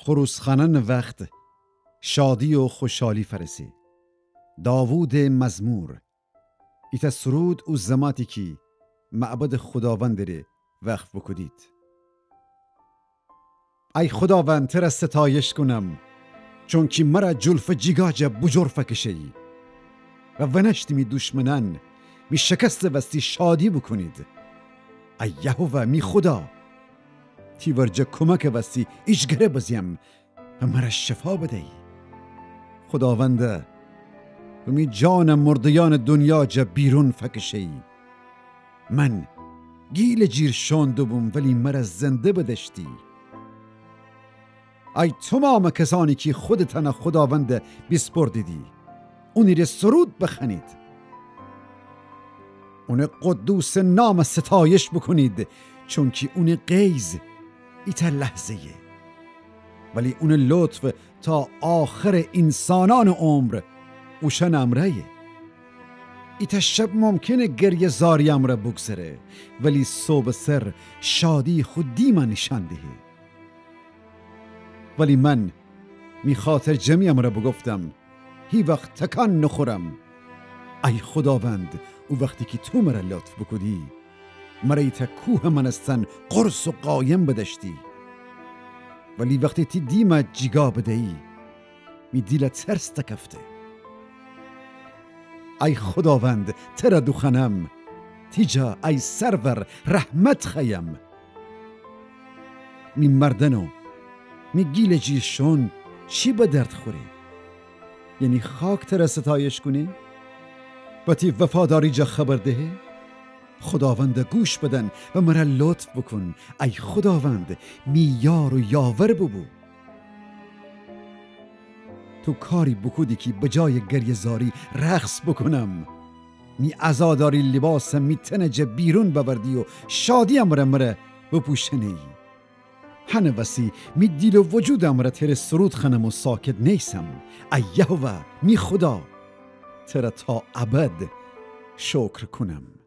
خروسخانن وقت شادی و خوشحالی فرسی. داوود مزمور. ایتا سرود او زماتی کی معبد خداوند ره وقف بکدید. ای خداوند تر ستایش کنم چون که مرا جلف جیگاج بجرف کشی و ونشت می دشمنان می شکست وستی شادی بکنید. ای یهوه می خدا تی ورجه کمک وستی ایشگره بزیم و مرا شفا بدهی. خداونده و می جان مردیان دنیا جا بیرون فکشی. من گیل جیر شانده بوم ولی مرا زنده بدشتی. ای تمام کسانی که خودتان خداوند بسپردیدی اونی را سرود بخنید. اون قدوس نام ستایش بکنید چون که اون قیز ایتا لحظه ولی اون لطف تا آخر انسانان عمر اوشن امره. ایتا شب ممکنه گریه زاری امره بگذره ولی صبح سر شادی خودی من نشان دهه. ولی من می خاطر جمعی امره بگفتم هی وقت تکان نخورم. ای خداوند او وقتی که تو مرا لطف بکدی مرا ایتا کوه منستن قرص و قایم بدشتی. ولی وقتی تی دیما جیگا بدهی می دیل ترس تکفته. ای خداوند ترا دخنم تیجا ای سرور رحمت خیم. می مردنو می گیل جیشون چی به درد خوری؟ یعنی خاک ترا ستایش کنی؟ باتی وفاداری جا خبر دهی؟ خداوند گوش بدن و مرا لطف بکن. ای خداوند می یار و یاور ببو. تو کاری بکودی که بجای گریه زاری رقص بکنم. می عزاداری لباسم می تنج بیرون ببردی و شادی امره بپوشنی. هنه وسی می دیل و وجودم را تر سرود خنم و ساکت نیسم. ای یهوه می خدا تر تا ابد شکر کنم.